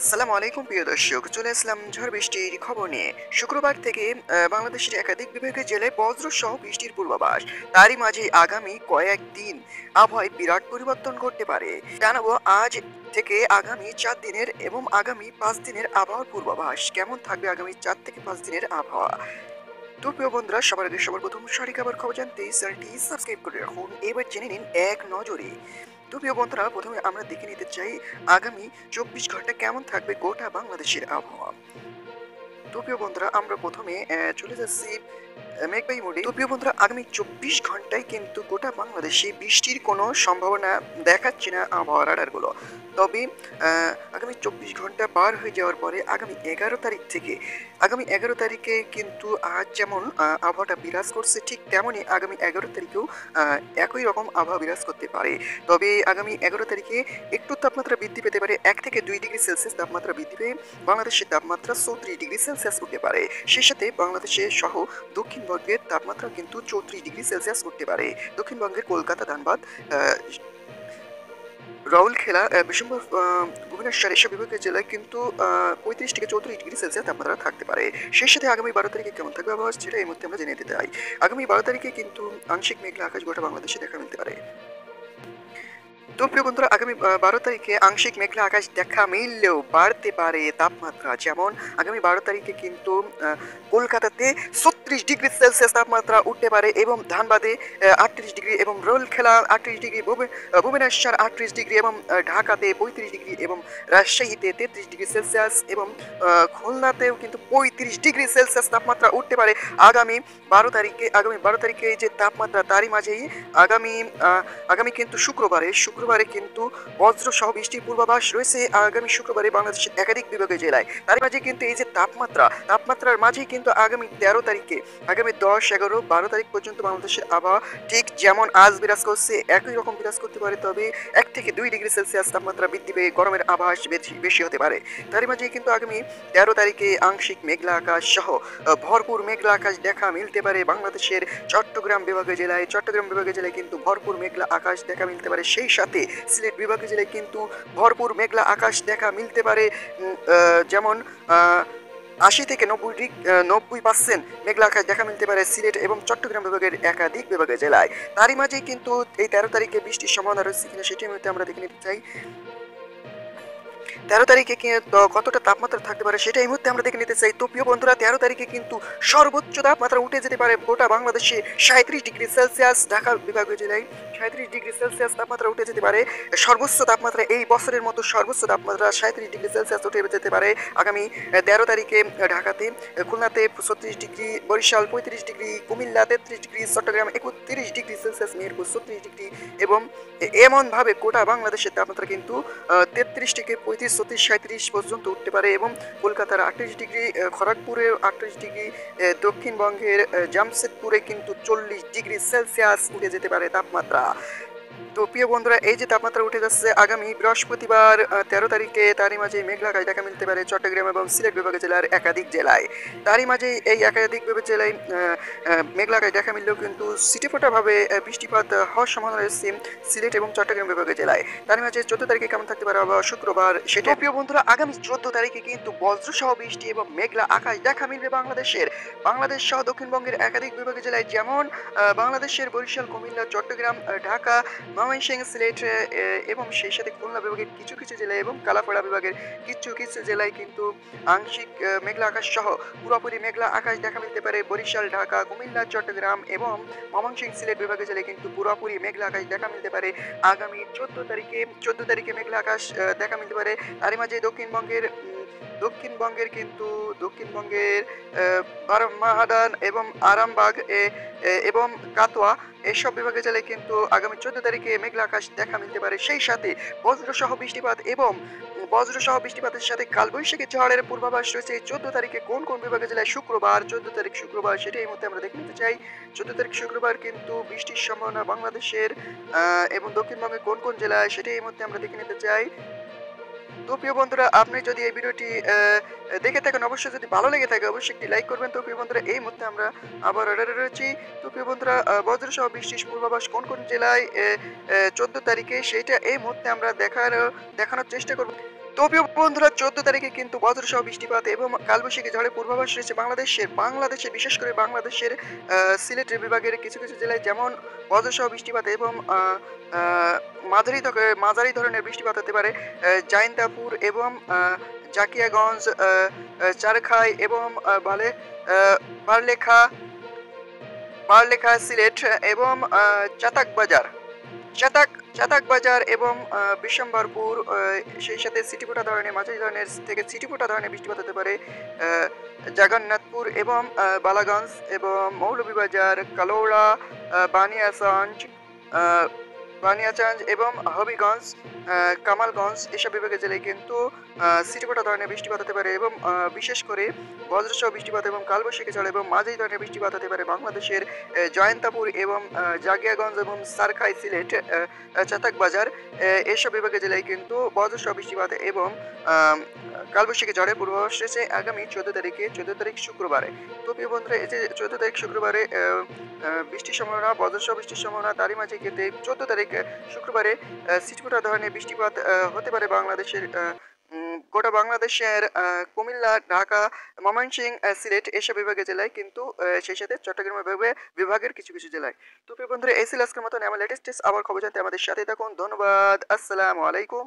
আসসালামু আলাইকুম প্রিয় দর্শক, চলে আসলাম ঝড় বৃষ্টির খবর নিয়ে। শুক্রবার থেকে বাংলাদেশের একাধিক বিভাগের জেলায় বজ্রসহ বৃষ্টির পূর্বাভাস। তারই মাঝে আগামী কয়েকদিন আবহাওয়ায় বিরাট পরিবর্তন ঘটতে পারে। জানাবো আজ থেকে আগামী 4 দিনের এবং আগামী 5 দিনের আবহাওয়ার পূর্বাভাস। কেমন থাকবে আগামী 4 থেকে 5 দিনের আবহাওয়া। তো প্রিয় বন্ধুরা, সবার আগে সবার প্রথম সঠিক খবর জানতে চ্যানেলটি সাবস্ক্রাইব করে রাখুন। এবার জেনে নিন এক নজরে। তো প্রিয় বন্ধুরা, প্রথমে আমরা দেখে নিতে চাই আগামী 24 ঘন্টা কেমন থাকবে গোটা বাংলাদেশের আবহাওয়া। তো প্রিয় বন্ধুরা, আমরা প্রথমে চলে যাচ্ছি মেঘবাই মোডে। তো প্রিয় বন্ধুরা, আগামী 24 ঘন্টায় কিন্তু গোটা বাংলাদেশে বৃষ্টির কোনো সম্ভাবনা দেখাচ্ছে না আবহাওয়ার রাডারগুলো। তবে আগামী 24 ঘন্টা পার হয়ে যাওয়ার পরে আগামী 11 তারিখ থেকে আগামী 11 তারিখে কিন্তু আজ যেমন আবহাওয়াটা বিরাজ করছে, ঠিক তেমনই আগামী 11 তারিখেও একই রকম আবহাওয়া বিরাজ করতে পারে। তবে আগামী 11 তারিখে একটু তাপমাত্রা বৃদ্ধি পেতে পারে, 1 থেকে 2 ডিগ্রি সেলসিয়াস তাপমাত্রা বৃদ্ধি পেয়ে বাংলাদেশের তাপমাত্রা 34 ডিগ্রি সেলসিয়াস উঠতে পারে। সেই সাথে বাংলাদেশে সহ দক্ষিণবঙ্গের তাপমাত্রা কিন্তু 34 ডিগ্রি সেলসিয়াস উঠতে পারে। দক্ষিণবঙ্গের কলকাতা, ধানবাদ, রাউরকেলা, বিশম্বর, ভুবনেশ্বর এসব বিভাগের জেলায় কিন্তু 35 থেকে 34 ডিগ্রি সেলসিয়াস তাপমাত্রা থাকতে পারে। সেই সাথে আগামী 12 তারিখে কেমন থাকবে আবহাওয়া, সেটা এই মুহূর্তে আমরা জেনে নিতে চাই। আগামী 12 তারিখে কিন্তু আংশিক মেঘলা আকাশ গোটা বাংলাদেশে দেখা মিলতে পারে। তো প্রিয় বন্ধুরা, আগামী 12 তারিখে আংশিক মেঘলা আকাশ দেখা মিললেও বাড়তে পারে তাপমাত্রা। যেমন আগামী 12 তারিখে কিন্তু কলকাতাতে 36 ডিগ্রি সেলসিয়াস তাপমাত্রা উঠতে পারে এবং ধানবাদে 38 ডিগ্রি এবং রাউরকেলা 38 ডিগ্রি, ভুবনেশ্বর 38 ডিগ্রি এবং ঢাকাতে 35 ডিগ্রি এবং রাজশাহীতে 33 ডিগ্রি সেলসিয়াস এবং খুলনাতেও কিন্তু 35 ডিগ্রি সেলসিয়াস তাপমাত্রা উঠতে পারে আগামী 12 তারিখে যে তাপমাত্রা, তারই মাঝেই আগামী কিন্তু শুক্রবারে কিন্তু বজ্র সহ বৃষ্টির পূর্বাভাস রয়েছে আগামী শুক্রবারে বাংলাদেশের একাধিক বিভাগীয় জেলায়। তার মাঝে কিন্তু এই যে তাপমাত্রার মাঝেই কিন্তু আগামী 13 তারিখে আগামী 10, 11, 12 তারিখ পর্যন্ত বাংলাদেশের আবহাওয়া ঠিক যেমন আজ বিরাজ করছে একই রকম বিরাজ করতে পারে। তবে 1 থেকে 2 ডিগ্রি সেলসিয়াস তাপমাত্রা বৃদ্ধি পেয়ে গরমের আভাস বেশি হতে পারে। তারই মাঝে কিন্তু আগামী 13 তারিখে আংশিক মেঘলা আকাশ সহ ভরপুর মেঘলা আকাশ দেখা মিলতে পারে বাংলাদেশের চট্টগ্রাম বিভাগীয় জেলায় কিন্তু ভরপুর মেঘলা আকাশ দেখা মিলতে পারে। সেই সাথে সিলেট বিভাগীয় জেলায় কিন্তু ভরপুর মেঘলা আকাশ দেখা মিলতে পারে। যেমন 80 থেকে 90% মেঘলা আকাশ দেখা মিলতে পারে সিলেট এবং চট্টগ্রাম বিভাগের একাধিক বিভাগীয় জেলায়। তারই মাঝেই কিন্তু এই 13 তারিখে বৃষ্টির সম্ভাবনা রয়েছে কিনা সেটির মধ্যে আমরা দেখে নিতে চাই। 13 তারিখে কতটা তাপমাত্রা থাকতে পারে সেটা এই মুহূর্তে আমরা দেখে নিতে চাই। তো প্রিয় বন্ধুরা, 13 তারিখে কিন্তু সর্বোচ্চ তাপমাত্রা উঠে যেতে পারে গোটা বাংলাদেশে 37 ডিগ্রি সেলসিয়াস। ঢাকা বিভাগীয় জেলায় 37 ডিগ্রি সেলসিয়াস তাপমাত্রা উঠে যেতে পারে। সর্বোচ্চ তাপমাত্রা এই বছরের মতো সর্বোচ্চ তাপমাত্রা 37 ডিগ্রি সেলসিয়াস উঠে যেতে পারে আগামী 13 তারিখে ঢাকাতে, খুলনাতে 36 degree, Barishal 35 degree, Cumilla 33 degree, Chittagong 31 degree Celsius, Meherpur 36 degree এবং এমনভাবে গোটা বাংলাদেশের তাপমাত্রা কিন্তু 33 থেকে 35, 36, 37 পর্যন্ত উঠতে পারে এবং কলকাতার 38 ডিগ্রি, খড়গপুরে 38 ডিগ্রি, দক্ষিণবঙ্গের জামশেদপুরে কিন্তু 40 ডিগ্রি সেলসিয়াস উঠে যেতে পারে তাপমাত্রা। তো প্রিয় বন্ধুরা, এই যে তাপমাত্রা উঠে যাচ্ছে আগামী বৃহস্পতিবার 13 তারিখে, তারই মাঝে মেঘলা আকাশ দেখা মিলতে পারে চট্টগ্রাম এবং সিলেট বিভাগীয় জেলার একাধিক জেলায়। তারই মাঝে এই একাধিক জেলায় মেঘলা আকাশ দেখা মিললেও কিন্তু ছিটেফোঁটাভাবে বৃষ্টিপাত হওয়ার সম্ভাবনা রয়েছে সিলেট এবং চট্টগ্রাম বিভাগীয় জেলায়। তারই মাঝে 14 তারিখে কেমন থাকতে পারে আবহাওয়া শুক্রবার সেটা। প্রিয় বন্ধুরা, আগামী 14 তারিখে কিন্তু বজ্রসহ বৃষ্টি এবং মেঘলা আকাশ দেখা মিলবে বাংলাদেশ সহ দক্ষিণবঙ্গের একাধিক বিভাগীয় জেলায়। যেমন বাংলাদেশের বরিশাল, কুমিল্লা, চট্টগ্রাম, ঢাকা, ময়মনসিংহ, সিলেট এবং সেই সাথে খুলনা বিভাগের কিছু জেলায় এবং কালাপাড়া বিভাগের কিছু জেলায় কিন্তু আংশিক মেঘলা আকাশ সহ পুরোপুরি মেঘলা আকাশ দেখা মিলতে পারে। বরিশাল, ঢাকা, কুমিল্লা, চট্টগ্রাম এবং ময়মনসিংহ, সিলেট বিভাগের জেলায় কিন্তু পুরোপুরি মেঘলা আকাশ দেখা মিলতে পারে আগামী 14 তারিখে মেঘলা আকাশ দেখা মিলতে পারে। তারই মাঝে দক্ষিণবঙ্গের বারমাহাদান এবং আরামবাগ এবং কাটোয়া এসব বিভাগের জেলায় কিন্তু আগামী 14 তারিখে মেঘলা আকাশ দেখা মিলতে পারে। সেই সাথে বজ্রসহ বৃষ্টিপাতের সাথে কালবৈশাখী ঝড়ের পূর্বাভাস রয়েছে 14 তারিখে কোন বিভাগের জেলায়। 14 তারিখ শুক্রবার, সেটা এই মুহূর্তে আমরা দেখে নিতে চাই। 14 তারিখ শুক্রবার কিন্তু বৃষ্টির সম্ভাবনা বাংলাদেশের এবং দক্ষিণবঙ্গের কোন জেলায় সেটা এই মুহূর্তে আমরা দেখে নিতে চাই। তো প্রিয় বন্ধুরা, আপনি যদি এই ভিডিওটি দেখে থাকেন, অবশ্যই যদি ভালো লেগে থাকে অবশ্যই একটি লাইক করবেন। তো প্রিয় বন্ধুরা, এই মুহূর্তে আমরা আবার অর্ডারে রয়েছি। তো প্রিয় বন্ধুরা, বজ্রসহ বৃষ্টির পূর্বাভাস কোন জেলায় 14 তারিখে সেইটা এই মুহূর্তে আমরা দেখানোর চেষ্টা করব। তো প্রিয় বন্ধুরা 14 তারিখে কিন্তু বজ্রসহ বৃষ্টিপাত এবং কালবৈশাখী ঝড়ের পূর্বাভাস রয়েছে বাংলাদেশে বিশেষ করে বাংলাদেশের সিলেট বিভাগের কিছু জেলায় যেমন বজ্রসহ বৃষ্টিপাত এবং আ মাঝারি ধরনের বৃষ্টিপাত হতে পারে জাইন্তাপুর এবং জাকিয়াগঞ্জ, চারখাই এবং আ বারলেখা সিলেট এবং চাতাক বাজার। চাতাক বাজার এবং বিশম্বরপুর, সেই সাথে সিটিপোটা ধরনের মাঝারি ধরনের থেকে সিটিপোটা ধরনের বৃষ্টিপাত হতে পারে জগন্নাথপুর এবং বালাগঞ্জ এবং মৌলভীবাজার, কালোড়া, বানিয়াচঞ্জ, আহ, বানিয়াচঞ্জ এবং হবিগঞ্জ, কামালগঞ্জ এসব বিভাগের জেলায় কিন্তু সিটিপোটা ধরনের বৃষ্টিপাত হতে পারে এবং বিশেষ করে বজ্রসহ বৃষ্টিপাত এবং কালবৈশাখী ঝড় এবং মাঝারি ধরনের বৃষ্টিপাত হতে পারে বাংলাদেশের জয়ন্তাপুর এবং জাগিয়াগঞ্জ এবং সারখাই সিলেট, চাতাক বাজার এসব বিভাগের জেলায় কিন্তু বজ্রসহ বৃষ্টিপাত এবং কালবৈশাখী ঝড়ের পূর্বাভাস রয়েছে আগামী 14 তারিখ শুক্রবারে। তো প্রিয় বন্ধুরা, এই যে 14 তারিখ শুক্রবারে বৃষ্টির সম্ভাবনা, বজ্রসহ বৃষ্টির সম্ভাবনা, তারই মাঝে কিন্তু 14 তারিখ শুক্রবারে ছিটফোঁটা ধরনের বৃষ্টিপাত হতে পারে বাংলাদেশের গোটা বাংলাদেশের কুমিল্লা, ঢাকা, ময়মনসিংহ, সিলেট এসব বিভাগের জেলায় কিন্তু সেই সাথে চট্টগ্রাম বিভাগের কিছু জেলায়। তো প্রিয় বন্ধুরা, এই ছিল আজকের মতন আমার লেটেস্ট আবার খবর জানতে আমাদের সাথে থাকুন। ধন্যবাদ। আসসালামু আলাইকুম।